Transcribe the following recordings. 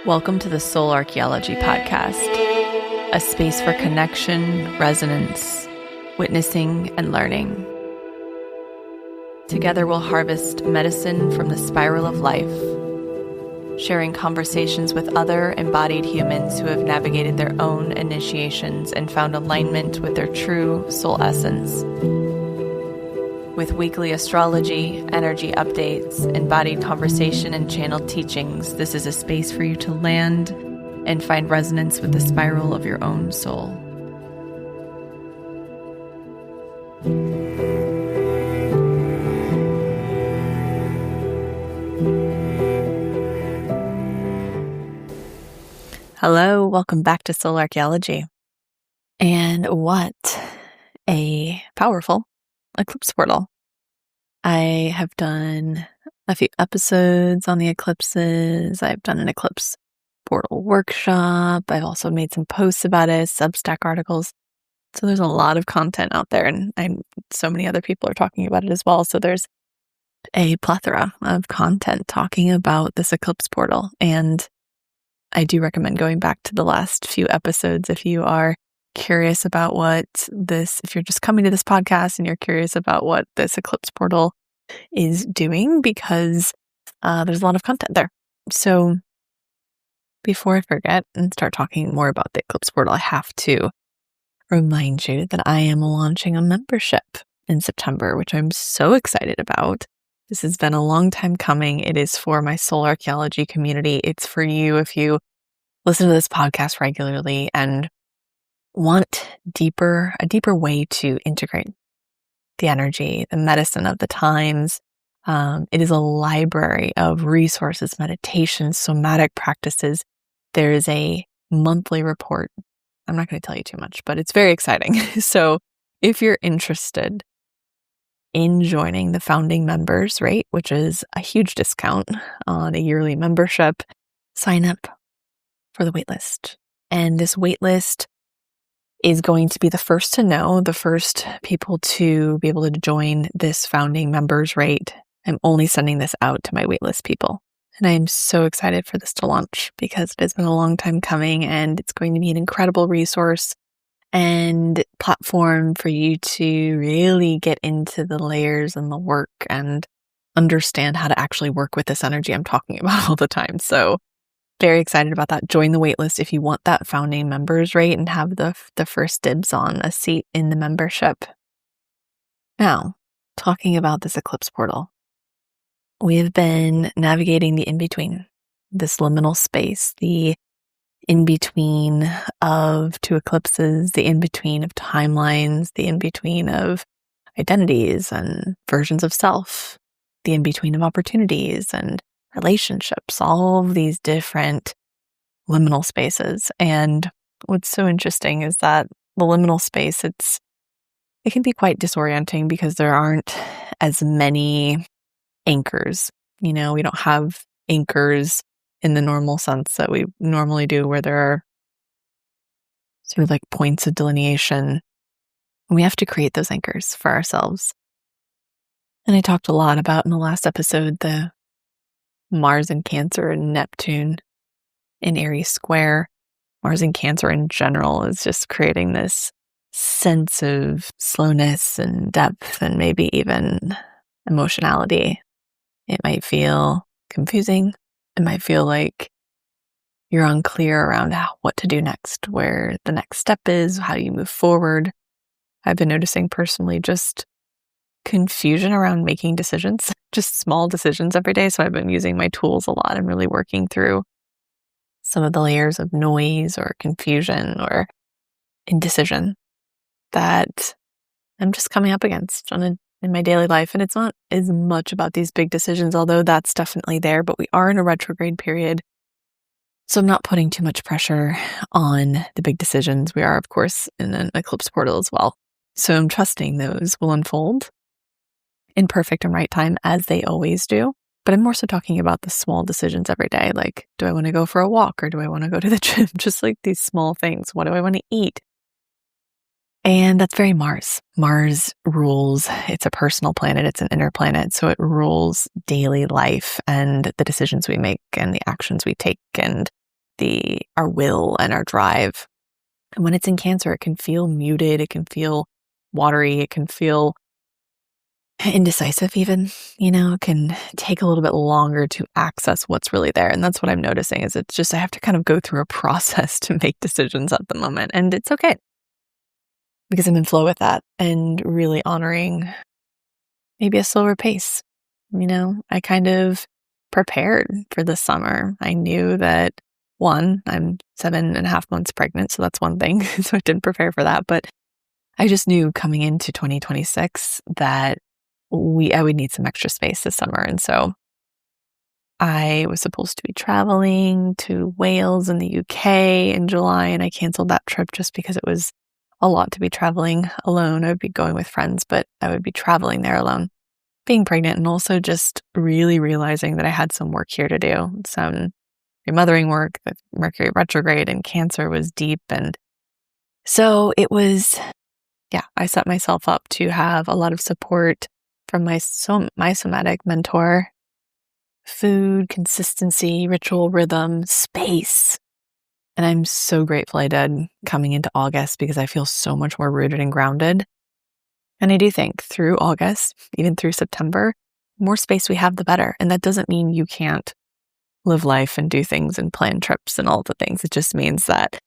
Welcome to the Soul Archaeology podcast, a space for connection, resonance, witnessing, and learning. Together we'll harvest medicine from the spiral of life, sharing conversations with other embodied humans who have navigated their own initiations and found alignment with their true soul essence. With weekly astrology, energy updates, embodied conversation, and channeled teachings, this is a space for you to land and find resonance with the spiral of your own soul. Hello, welcome back to Soul Archaeology. And what a powerful eclipse portal. I have done a few episodes on the eclipses. I've done an eclipse portal workshop. I've also made some posts about it, Substack articles. So there's a lot of content out there, and so many other people are talking about it as well. So there's a plethora of content talking about this eclipse portal. And I do recommend going back to the last few episodes if you are curious about if you're just coming to this podcast and you're curious about what this eclipse portal is doing, because there's a lot of content there. So before I forget and start talking more about the eclipse portal, I have to remind you that I am launching a membership in September, which I'm so excited about. This has been a long time coming. It is for my Soul Archaeology community. It's for you if you listen to this podcast regularly and want a deeper way to integrate the energy, the medicine of the times. It is a library of resources, meditations, somatic practices. There is a monthly report. I'm not going to tell you too much, but it's very exciting. So if you're interested in joining the founding members rate, which is a huge discount on a yearly membership, sign up for the waitlist. And this waitlist is going to be the first to know, the first people to be able to join this founding members rate. I'm only sending this out to my waitlist people. And I am so excited for this to launch because it has been a long time coming, and it's going to be an incredible resource and platform for you to really get into the layers and the work and understand how to actually work with this energy I'm talking about all the time. So very excited about that. Join the waitlist if you want that founding members rate and have the first dibs on a seat in the membership. Now, talking about this eclipse portal, we have been navigating the in-between, this liminal space, the in-between of two eclipses, the in-between of timelines, the in-between of identities and versions of self, the in-between of opportunities and relationships, all of these different liminal spaces. And what's so interesting is that the liminal space, it can be quite disorienting because there aren't as many anchors. We don't have anchors in the normal sense that we normally do, where there are sort of like points of delineation. We have to create those anchors for ourselves. And I talked a lot about in the last episode the Mars in Cancer and Neptune in Aries square. Mars in Cancer in general is just creating this sense of slowness and depth and maybe even emotionality. It might feel confusing. It might feel like you're unclear around what to do next, where the next step is, how you move forward. I've been noticing personally just confusion around making decisions, just small decisions every day. So I've been using my tools a lot and really working through some of the layers of noise or confusion or indecision that I'm just coming up against in my daily life. And it's not as much about these big decisions, although that's definitely there, but we are in a retrograde period. So I'm not putting too much pressure on the big decisions. We are, of course, in an eclipse portal as well. So I'm trusting those will unfold in perfect and right time, as they always do. But I'm more so talking about the small decisions every day. Like, do I want to go for a walk or do I want to go to the gym? Just like these small things. What do I want to eat? And that's very Mars. Mars rules. It's a personal planet. It's an inner planet. So it rules daily life and the decisions we make and the actions we take and our will and our drive. And when it's in Cancer, it can feel muted, it can feel watery, it can feel indecisive even, it can take a little bit longer to access what's really there. And that's what I'm noticing is it's just I have to kind of go through a process to make decisions at the moment. And it's okay because I'm in flow with that and really honoring maybe a slower pace. I kind of prepared for the summer. I knew that I'm 7.5 months pregnant, so that's one thing. So I didn't prepare for that. But I just knew coming into 2026 that I would need some extra space this summer. And so I was supposed to be traveling to Wales in the UK in July, and I canceled that trip just because it was a lot to be traveling alone. I would be going with friends, but I would be traveling there alone, being pregnant, and also just really realizing that I had some work here to do, some remothering work. The Mercury retrograde in Cancer was deep. And so it was, I set myself up to have a lot of support from my somatic mentor, food, consistency, ritual, rhythm, space. And I'm so grateful I did coming into August because I feel so much more rooted and grounded. And I do think through August, even through September, more space we have, the better. And that doesn't mean you can't live life and do things and plan trips and all the things. It just means that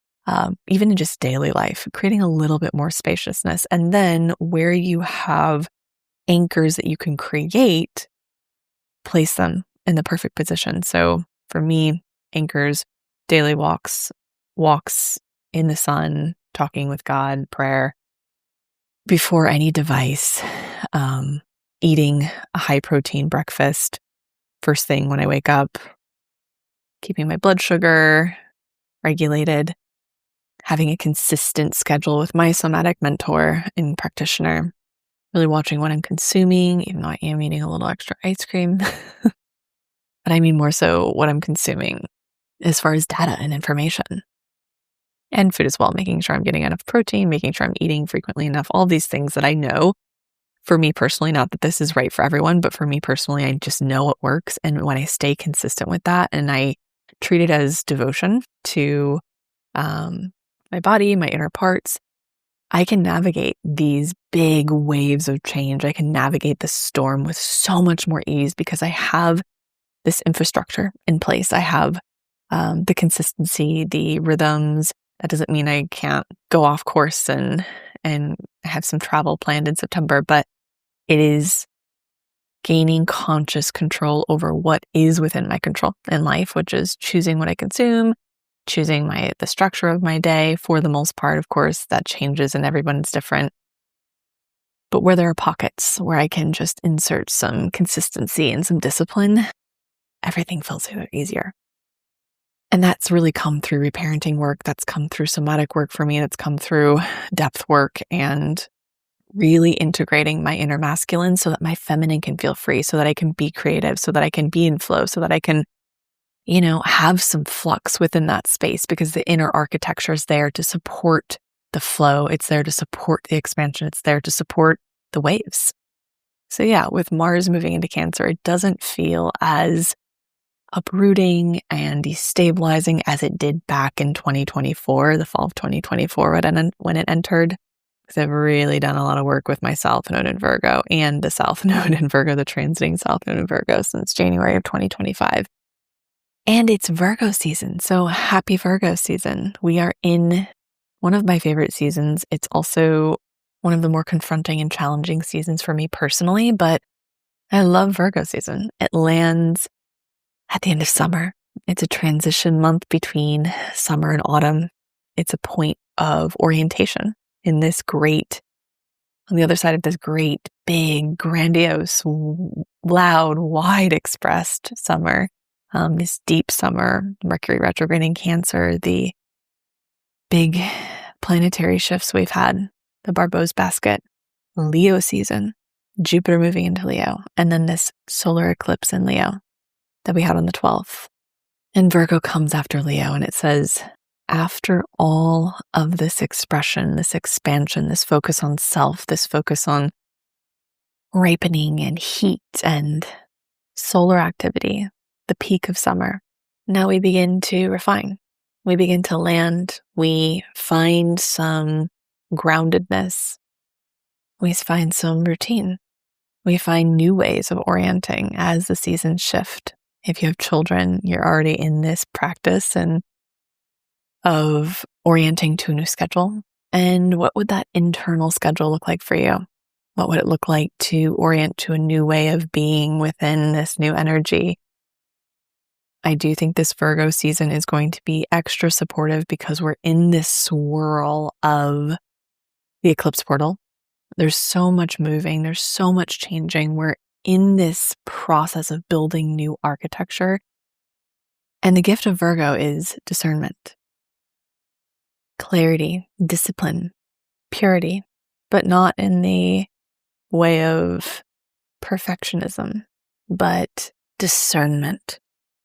even in just daily life, creating a little bit more spaciousness. And then where you have anchors that you can create, place them in the perfect position. So for me, anchors, daily walks in the sun, talking with God, prayer, before any device, eating a high protein breakfast first thing when I wake up, keeping my blood sugar regulated, having a consistent schedule with my somatic mentor and practitioner, really watching what I'm consuming, even though I am eating a little extra ice cream. But I mean more so what I'm consuming as far as data and information. And food as well, making sure I'm getting enough protein, making sure I'm eating frequently enough, all these things that I know for me personally, not that this is right for everyone, but for me personally, I just know it works. And when I stay consistent with that and I treat it as devotion to my body, my inner parts, I can navigate these big waves of change. I can navigate the storm with so much more ease because I have this infrastructure in place. I have the consistency, the rhythms. That doesn't mean I can't go off course and have some travel planned in September, but it is gaining conscious control over what is within my control in life, which is choosing what I consume, choosing the structure of my day. For the most part, of course, that changes and everyone's different. But where there are pockets where I can just insert some consistency and some discipline, everything feels easier. And that's really come through reparenting work. That's come through somatic work for me. That's come through depth work and really integrating my inner masculine so that my feminine can feel free, so that I can be creative, so that I can be in flow, so that I can, have some flux within that space, because the inner architecture is there to support the flow. It's there to support the expansion. It's there to support the waves. So with Mars moving into Cancer, it doesn't feel as uprooting and destabilizing as it did back in 2024, the fall of 2024, when it entered. Because I've really done a lot of work with my South Node in Virgo and the South Node in Virgo, the transiting South Node in Virgo, since January of 2025. And it's Virgo season. So happy Virgo season. We are in one of my favorite seasons. It's also one of the more confronting and challenging seasons for me personally, but I love Virgo season. It lands at the end of summer. It's a transition month between summer and autumn. It's a point of orientation in this on the other side of this great, big, grandiose, loud, wide expressed summer, this deep summer, Mercury retrograde in Cancer, the big planetary shifts we've had, the Barbeau's basket, Leo season, Jupiter moving into Leo, and then this solar eclipse in Leo that we had on the 12th. And Virgo comes after Leo, and it says, after all of this expression, this expansion, this focus on self, this focus on ripening and heat and solar activity, the peak of summer, now we begin to refine. We begin to land. We find some groundedness. We find some routine. We find new ways of orienting as the seasons shift. If you have children, you're already in this practice and of orienting to a new schedule. And what would that internal schedule look like for you? What would it look like to orient to a new way of being within this new energy? I do think this Virgo season is going to be extra supportive because we're in this swirl of the eclipse portal. There's so much moving. There's so much changing. We're in this process of building new architecture. And the gift of Virgo is discernment, clarity, discipline, purity, but not in the way of perfectionism, but discernment.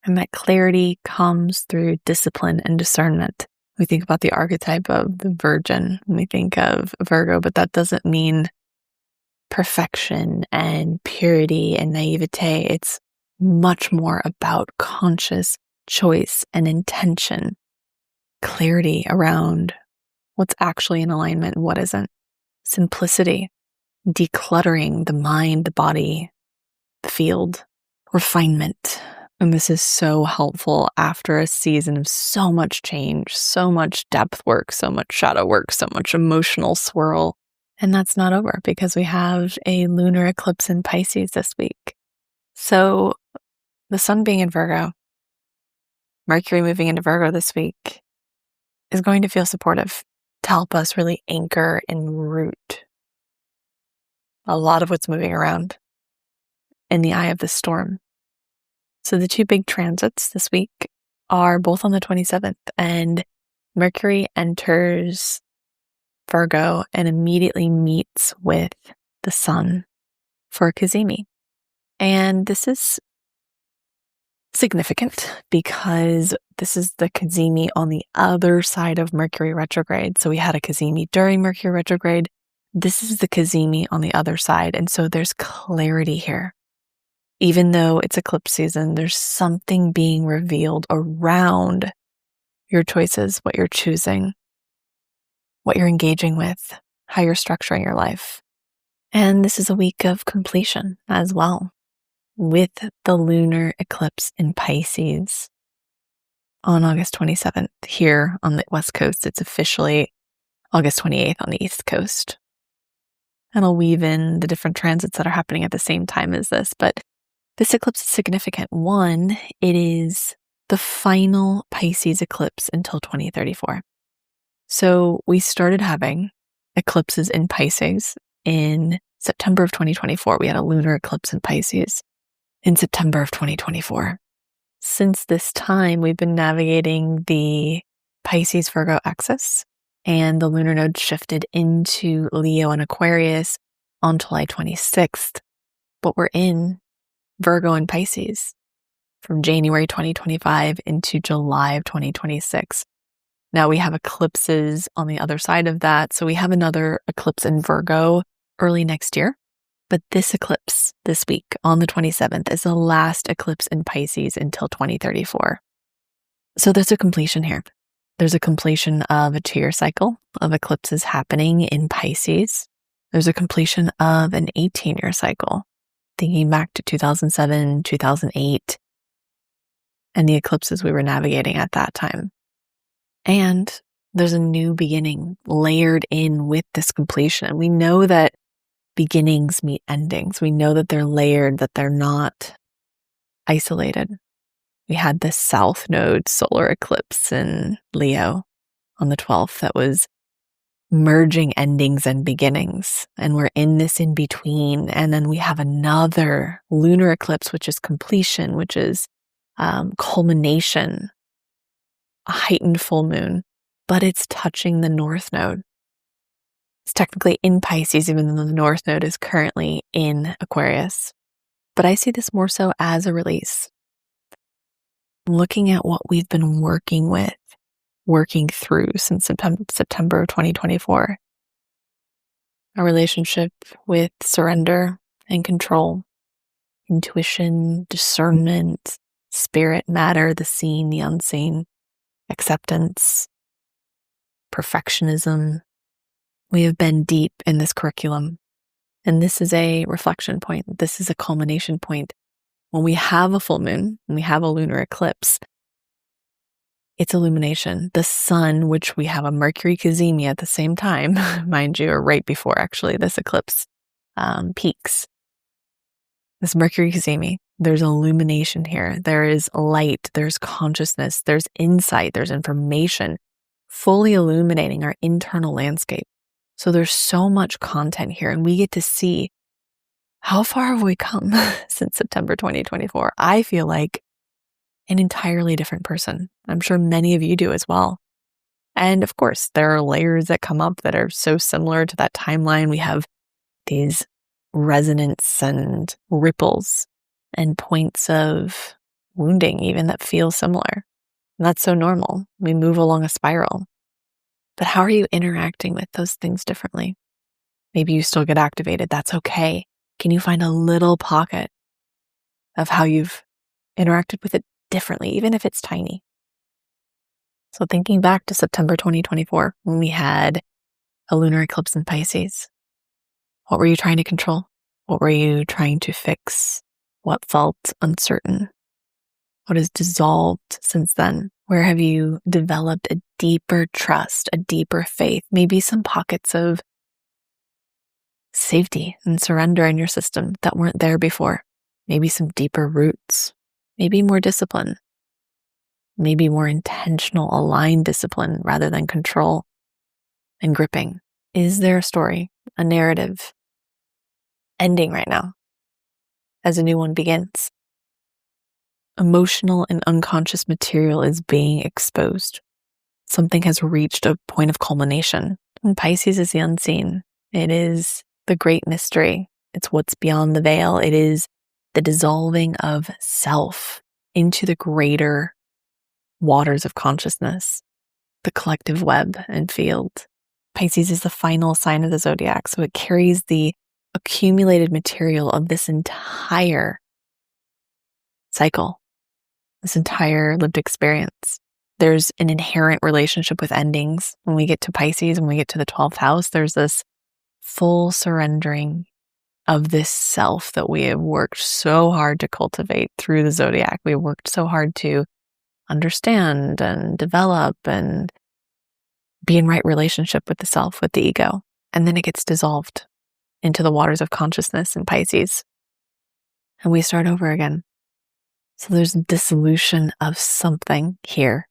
And that clarity comes through discipline and discernment. We think about the archetype of the Virgin when we think of Virgo, but that doesn't mean perfection and purity and naivete. It's much more about conscious choice and intention, clarity around what's actually in alignment and what isn't, simplicity, decluttering the mind, the body, the field, refinement. And this is so helpful after a season of so much change, so much depth work, so much shadow work, so much emotional swirl. And that's not over because we have a lunar eclipse in Pisces this week. So the sun being in Virgo, Mercury moving into Virgo this week is going to feel supportive to help us really anchor and root a lot of what's moving around in the eye of the storm. So the two big transits this week are both on the 27th, and Mercury enters Virgo and immediately meets with the sun for cazimi. And this is significant because this is the cazimi on the other side of Mercury retrograde. So we had a cazimi during Mercury retrograde. This is the cazimi on the other side. And so there's clarity here. Even though it's eclipse season, there's something being revealed around your choices, what you're choosing, what you're engaging with, how you're structuring your life. And this is a week of completion as well, with the lunar eclipse in Pisces on August 27th. Here on the West Coast, it's officially August 28th on the East Coast. And I'll weave in the different transits that are happening at the same time as this, but this eclipse is significant. One, it is the final Pisces eclipse until 2034. So we started having eclipses in Pisces in September of 2024. We had a lunar eclipse in Pisces in September of 2024. Since this time, we've been navigating the Pisces Virgo axis, and the lunar node shifted into Leo and Aquarius on July 26th. But we're in Virgo and Pisces from January 2025 into July of 2026. Now we have eclipses on the other side of that. So we have another eclipse in Virgo early next year. But this eclipse this week on the 27th is the last eclipse in Pisces until 2034. So there's a completion here. There's a completion of a 2-year cycle of eclipses happening in Pisces. There's a completion of an 18-year cycle, thinking back to 2007, 2008, and the eclipses we were navigating at that time. And there's a new beginning layered in with this completion. And we know that beginnings meet endings. We know that they're layered, that they're not isolated. We had this South Node solar eclipse in Leo on the 12th that was merging endings and beginnings. And we're in this in between. And then we have another lunar eclipse, which is completion, which is culmination, a heightened full moon, but it's touching the North Node. It's technically in Pisces, even though the North Node is currently in Aquarius. But I see this more so as a release. Looking at what we've been working through since September of 2024. Our relationship with surrender and control, intuition, discernment, spirit, matter, the seen, the unseen. acceptance, perfectionism. We have been deep in this curriculum, and this is a reflection point. This is a culmination point. When we have a full moon, when we have a lunar eclipse, it's illumination. The sun, which we have a Mercury cazimi at the same time, mind you, or right before actually this eclipse peaks. This Mercury cazimi, there's illumination here. There is light, there's consciousness, there's insight, there's information, fully illuminating our internal landscape. So there's so much content here, and we get to see how far have we come since September 2024. I feel like an entirely different person. I'm sure many of you do as well. And of course, there are layers that come up that are so similar to that timeline. We have these resonance and ripples and points of wounding even that feel similar. And that's so normal. We move along a spiral. But how are you interacting with those things differently? Maybe you still get activated. That's okay. Can you find a little pocket of how you've interacted with it differently, even if it's tiny? So thinking back to September 2024, when we had a lunar eclipse in Pisces, what were you trying to control? What were you trying to fix? What felt uncertain? What has dissolved since then? Where have you developed a deeper trust, a deeper faith, maybe some pockets of safety and surrender in your system that weren't there before? Maybe some deeper roots, maybe more discipline, maybe more intentional, aligned discipline rather than control and gripping. Is there a story, a narrative ending right now as a new one begins? Emotional and unconscious material is being exposed. Something has reached a point of culmination. And Pisces is the unseen. It is the great mystery. It's what's beyond the veil. It is the dissolving of self into the greater waters of consciousness, the collective web and field. Pisces is the final sign of the zodiac, so it carries the accumulated material of this entire cycle, this entire lived experience. There's an inherent relationship with endings. When we get to Pisces, when we get to the 12th house, there's this full surrendering of this self that we have worked so hard to cultivate through the zodiac. We worked so hard to understand and develop and be in right relationship with the self, with the ego. And then it gets dissolved into the waters of consciousness in Pisces. And we start over again. So there's a dissolution of something here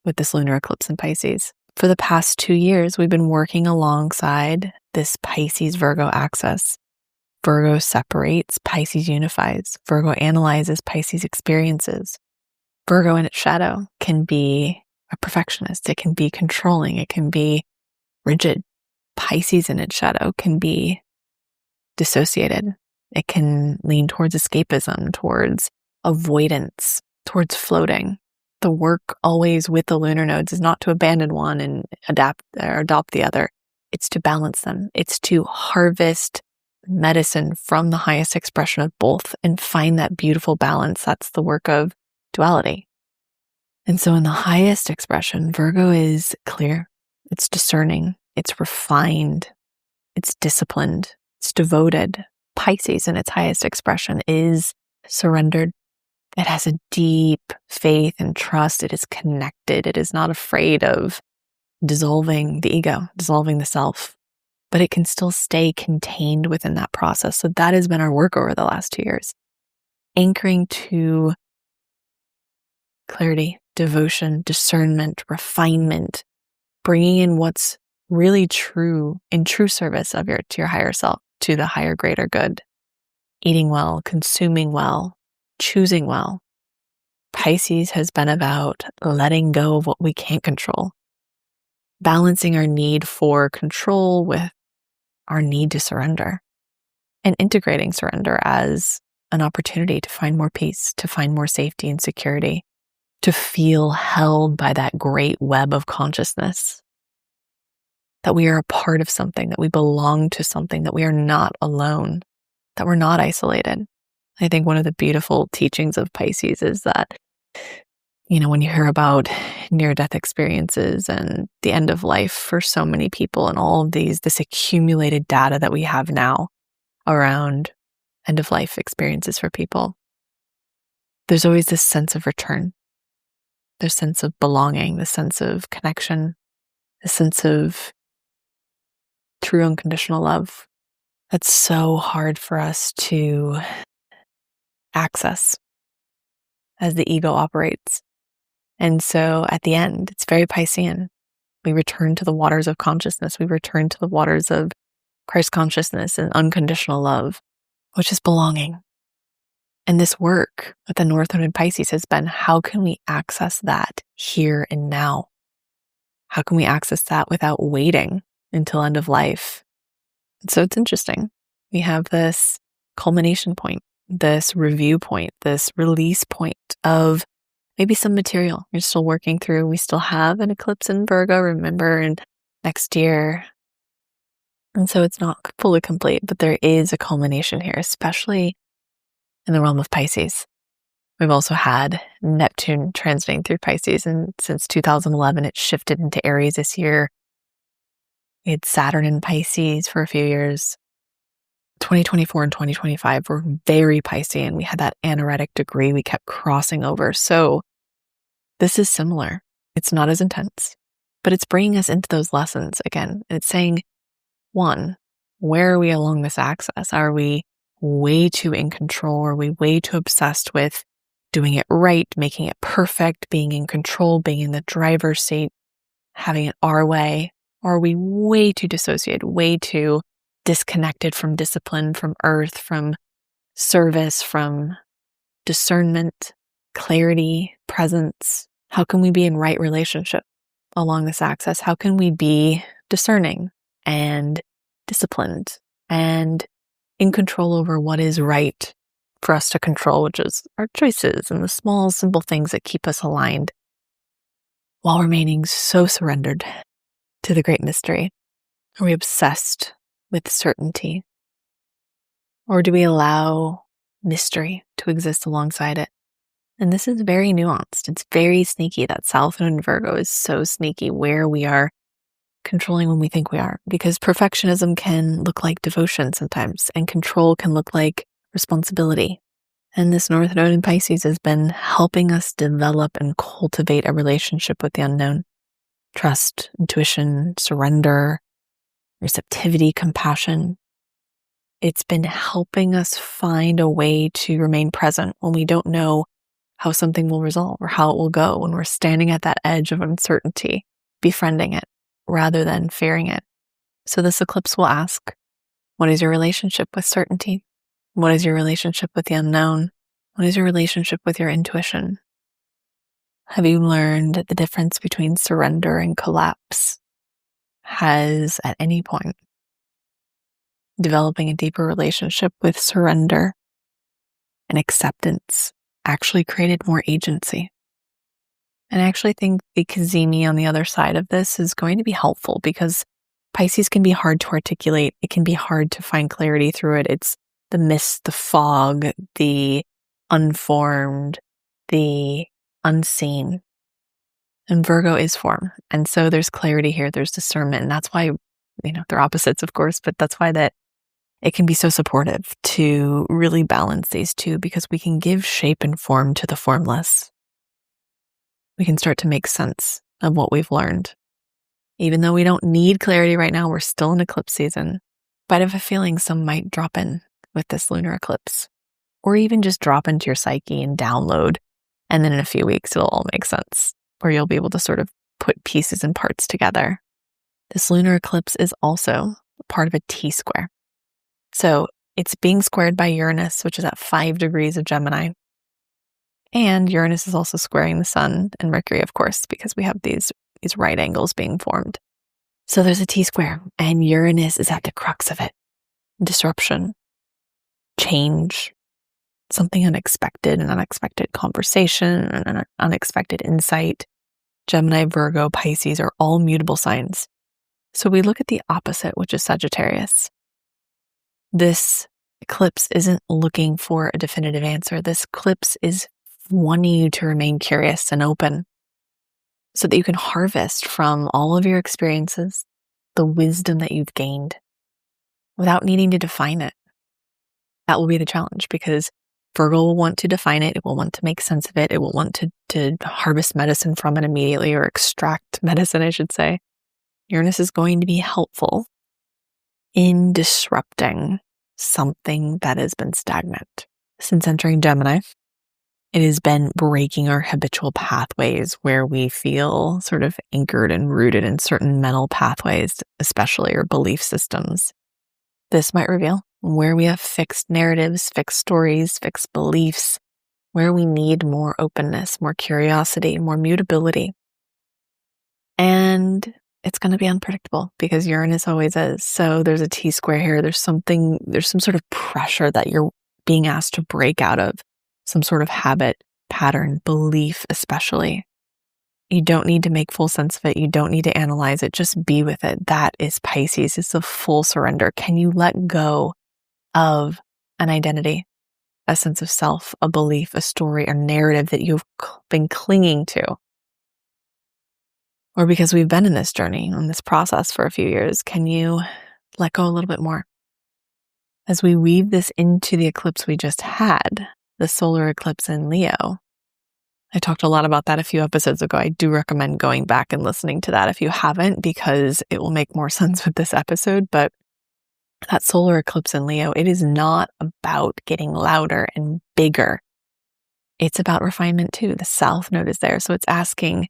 with this lunar eclipse in Pisces. For the past 2 years, we've been working alongside this Pisces Virgo axis. Virgo separates, Pisces unifies. Virgo analyzes, Pisces experiences. Virgo in its shadow can be a perfectionist. It can be controlling. It can be rigid. Pisces in its shadow can be dissociated. It can lean towards escapism, towards avoidance, towards floating. The work always with the lunar nodes is not to abandon one and adapt or adopt the other. It's to balance them. It's to harvest medicine from the highest expression of both and find that beautiful balance. That's the work of duality. And so in the highest expression, Virgo is clear. It's discerning. It's refined. It's disciplined. It's devoted. Pisces in its highest expression is surrendered. It has a deep faith and trust. It is connected. It is not afraid of dissolving the ego, dissolving the self, but it can still stay contained within that process. So that has been our work over the last 2 years. Anchoring to clarity, devotion, discernment, refinement, bringing in what's really true in true service of to your higher self, to the higher, greater good. Eating well, consuming well, choosing well. Pisces has been about letting go of what we can't control, balancing our need for control with our need to surrender, and integrating surrender as an opportunity to find more peace, to find more safety and security, to feel held by that great web of consciousness, that we are a part of something, that we belong to something, that we are not alone, that we're not isolated. I think one of the beautiful teachings of Pisces is that, when you hear about near-death experiences and the end of life for so many people and all of this accumulated data that we have now around end-of-life experiences for people, there's always this sense of return, this sense of belonging, this sense of connection, this sense of true unconditional love. That's so hard for us to access as the ego operates. And so at the end, it's very Piscean. We return to the waters of consciousness. We return to the waters of Christ consciousness and unconditional love, which is belonging. And this work with the North Node in Pisces has been, how can we access that here and now? How can we access that without waiting until end of life? And so it's interesting. We have this culmination point, this review point, this release point of maybe some material you're still working through. We still have an eclipse in Virgo, remember, and next year. And so it's not fully complete, but there is a culmination here, especially in the realm of Pisces. We've also had Neptune transiting through Pisces, and since 2011, it shifted into Aries this year. We had Saturn in Pisces for a few years. 2024 and 2025 were very Piscean. We had that anaretic degree we kept crossing over. So this is similar. It's not as intense, but it's bringing us into those lessons again. And it's saying, one, where are we along this axis? Are we way too in control? Are we way too obsessed with doing it right, making it perfect, being in control, being in the driver's seat, having it our way? Or are we way too dissociated, way too disconnected from discipline, from earth, from service, from discernment, clarity, presence? How can we be in right relationship along this axis? How can we be discerning and disciplined and in control over what is right for us to control, which is our choices and the small, simple things that keep us aligned while remaining so surrendered to the great mystery? Are we obsessed with certainty? Or do we allow mystery to exist alongside it? And this is very nuanced. It's very sneaky. That South Node in Virgo is so sneaky, where we are controlling when we think we are, because perfectionism can look like devotion sometimes, and control can look like responsibility. And this North Node in Pisces has been helping us develop and cultivate a relationship with the unknown. Trust, intuition, surrender, receptivity, compassion. It's been helping us find a way to remain present when we don't know how something will resolve or how it will go, when we're standing at that edge of uncertainty, befriending it rather than fearing it. So this eclipse will ask, what is your relationship with certainty? What is your relationship with the unknown? What is your relationship with your intuition? Have you learned the difference between surrender and collapse? Has, at any point, developing a deeper relationship with surrender and acceptance actually created more agency? And I actually think the cazimi on the other side of this is going to be helpful, because Pisces can be hard to articulate. It can be hard to find clarity through it. It's the mist, the fog, the unformed, the unseen. And Virgo is form. And so there's clarity here, there's discernment. And that's why, they're opposites, of course, but that's why that it can be so supportive to really balance these two, because we can give shape and form to the formless. We can start to make sense of what we've learned. Even though we don't need clarity right now, we're still in eclipse season. But I have a feeling some might drop in with this lunar eclipse, or even just drop into your psyche and download. And then in a few weeks, it'll all make sense, or you'll be able to sort of put pieces and parts together. This lunar eclipse is also part of a T-square. So it's being squared by Uranus, which is at 5 degrees of Gemini. And Uranus is also squaring the Sun and Mercury, of course, because we have these right angles being formed. So there's a T-square, and Uranus is at the crux of it. Disruption, change, something unexpected, an unexpected conversation, an unexpected insight. Gemini, Virgo, Pisces are all mutable signs. So we look at the opposite, which is Sagittarius. This eclipse isn't looking for a definitive answer. This eclipse is wanting you to remain curious and open so that you can harvest from all of your experiences the wisdom that you've gained without needing to define it. That will be the challenge, because Virgo will want to define it. It will want to make sense of it. It will want to harvest medicine from it immediately, or extract medicine, I should say. Uranus is going to be helpful in disrupting something that has been stagnant. Since entering Gemini, it has been breaking our habitual pathways where we feel sort of anchored and rooted in certain mental pathways, especially, or belief systems. This might reveal where we have fixed narratives, fixed stories, fixed beliefs, where we need more openness, more curiosity, more mutability. And it's going to be unpredictable, because Uranus always is. So there's a T-square here. There's some sort of pressure that you're being asked to break out of, some sort of habit, pattern, belief especially. You don't need to make full sense of it. You don't need to analyze it. Just be with it. That is Pisces. It's a full surrender. Can you let go of an identity, a sense of self, a belief, a story, a narrative that you've been clinging to? Or because we've been in this journey, on this process for a few years, can you let go a little bit more? As we weave this into the eclipse we just had, the solar eclipse in Leo, I talked a lot about that a few episodes ago. I do recommend going back and listening to that if you haven't, because it will make more sense with this episode. But that solar eclipse in Leo, it is not about getting louder and bigger. It's about refinement too. The South Node is there. So it's asking,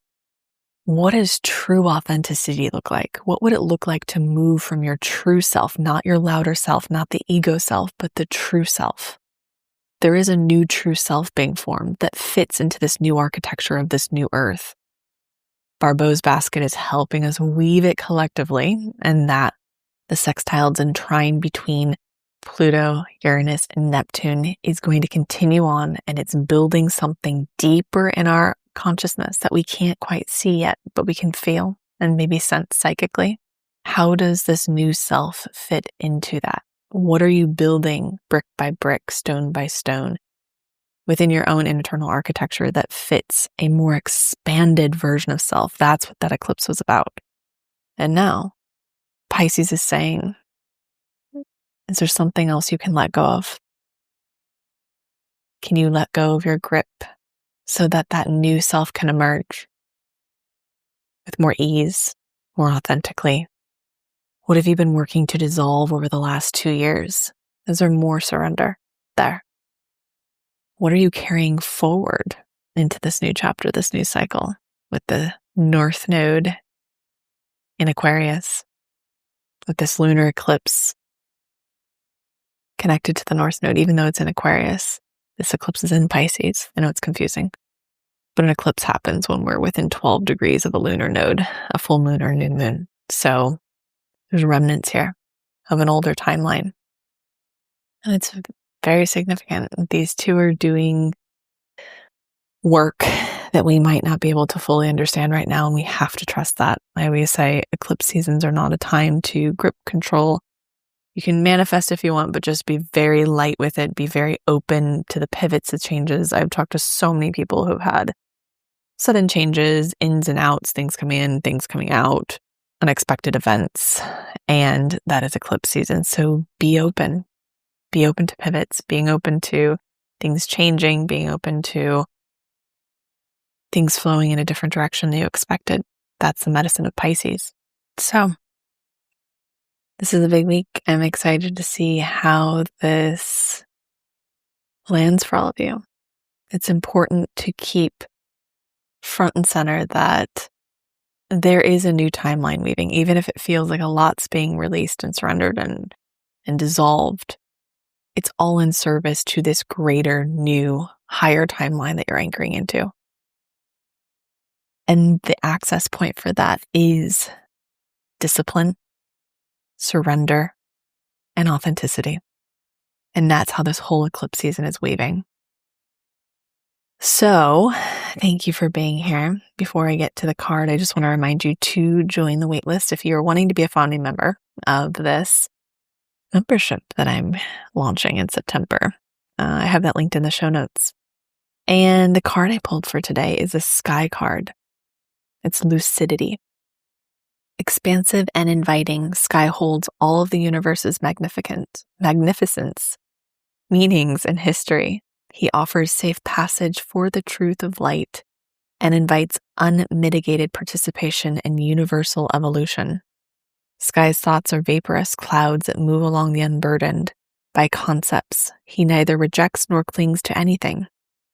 what does true authenticity look like? What would it look like to move from your true self, not your louder self, not the ego self, but the true self? There is a new true self being formed that fits into this new architecture of this new earth. Barbeau's basket is helping us weave it collectively, and that the sextiles and trine between Pluto, Uranus, and Neptune is going to continue on, and it's building something deeper in our consciousness that we can't quite see yet, but we can feel and maybe sense psychically. How does this new self fit into that? What are you building brick by brick, stone by stone, within your own internal architecture that fits a more expanded version of self? That's what that eclipse was about. And now Pisces is saying, is there something else you can let go of? Can you let go of your grip so that that new self can emerge with more ease, more authentically? What have you been working to dissolve over the last 2 years? Is there more surrender there? What are you carrying forward into this new chapter, this new cycle, with the North Node in Aquarius, with this lunar eclipse connected to the North Node, even though it's in Aquarius? This eclipse is in Pisces. I know it's confusing, but an eclipse happens when we're within 12 degrees of a lunar node, a full moon or new moon. So there's remnants here of an older timeline. And it's very significant. These two are doing work that we might not be able to fully understand right now, and we have to trust that. I always say eclipse seasons are not a time to grip control. You can manifest if you want, but just be very light with it. Be very open to the pivots, the changes. I've talked to so many people who've had sudden changes, ins and outs, things coming in, things coming out, unexpected events, and that is eclipse season. So be open. Be open to pivots, being open to things changing, being open to things flowing in a different direction than you expected. That's the medicine of Pisces. So this is a big week. I'm excited to see how this lands for all of you. It's important to keep front and center that there is a new timeline weaving, even if it feels like a lot's being released and surrendered and dissolved. It's all in service to this greater, new, higher timeline that you're anchoring into. And the access point for that is discipline, surrender, and authenticity. And that's how this whole eclipse season is weaving. So, thank you for being here. Before I get to the card, I just want to remind you to join the waitlist if you're wanting to be a founding member of this membership that I'm launching in September. I have that linked in the show notes. And the card I pulled for today is a sky card. It's lucidity. Expansive and inviting, sky holds all of the universe's magnificence, meanings, and history. He offers safe passage for the truth of light and invites unmitigated participation in universal evolution. Sky's thoughts are vaporous clouds that move along the unburdened by concepts. He neither rejects nor clings to anything.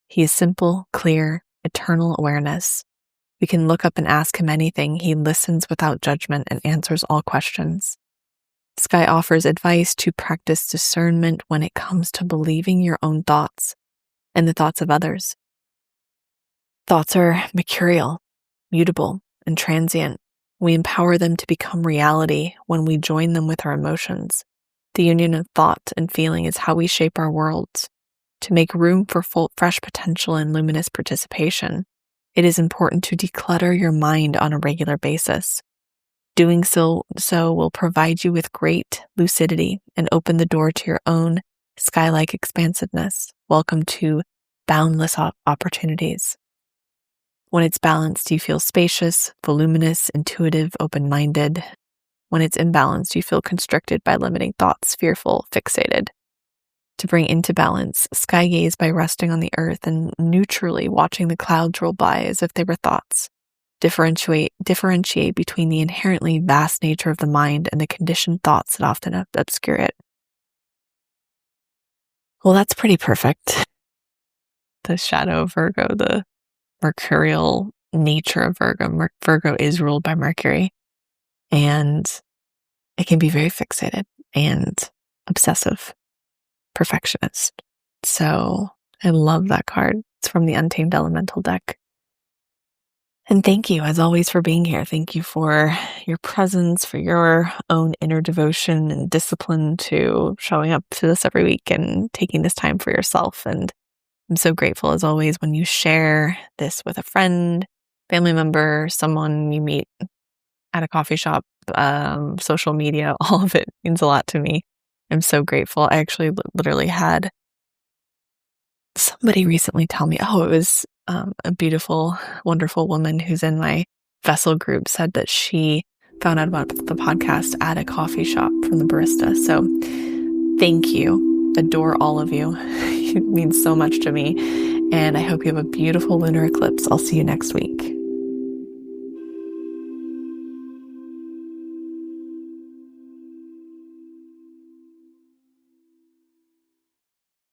He is simple, clear, eternal awareness. We can look up and ask him anything. He listens without judgment and answers all questions. Sky offers advice to practice discernment when it comes to believing your own thoughts and the thoughts of others. Thoughts are mercurial, mutable, and transient. We empower them to become reality when we join them with our emotions. The union of thought and feeling is how we shape our worlds. To make room for fresh potential and luminous participation, it is important to declutter your mind on a regular basis. Doing so will provide you with great lucidity and open the door to your own sky-like expansiveness. Welcome to boundless opportunities. When it's balanced, you feel spacious, voluminous, intuitive, open-minded. When it's imbalanced, you feel constricted by limiting thoughts, fearful, fixated. To bring into balance, sky gaze by resting on the earth and neutrally watching the clouds roll by as if they were thoughts. Differentiate between the inherently vast nature of the mind and the conditioned thoughts that often obscure it. Well, that's pretty perfect. The shadow of Virgo, the mercurial nature of Virgo. Virgo is ruled by Mercury, and it can be very fixated and obsessive, perfectionist. So I love that card. It's from the Untamed Elemental deck. And thank you, as always, for being here. Thank you for your presence, for your own inner devotion and discipline to showing up to this every week and taking this time for yourself. And I'm so grateful, as always, when you share this with a friend, family member, someone you meet at a coffee shop, social media. All of it means a lot to me. I'm so grateful. I actually literally had somebody recently tell me, it was a beautiful, wonderful woman who's in my vessel group said that she found out about the podcast at a coffee shop from the barista. So thank you. Adore all of you. It means so much to me. And I hope you have a beautiful lunar eclipse. I'll see you next week.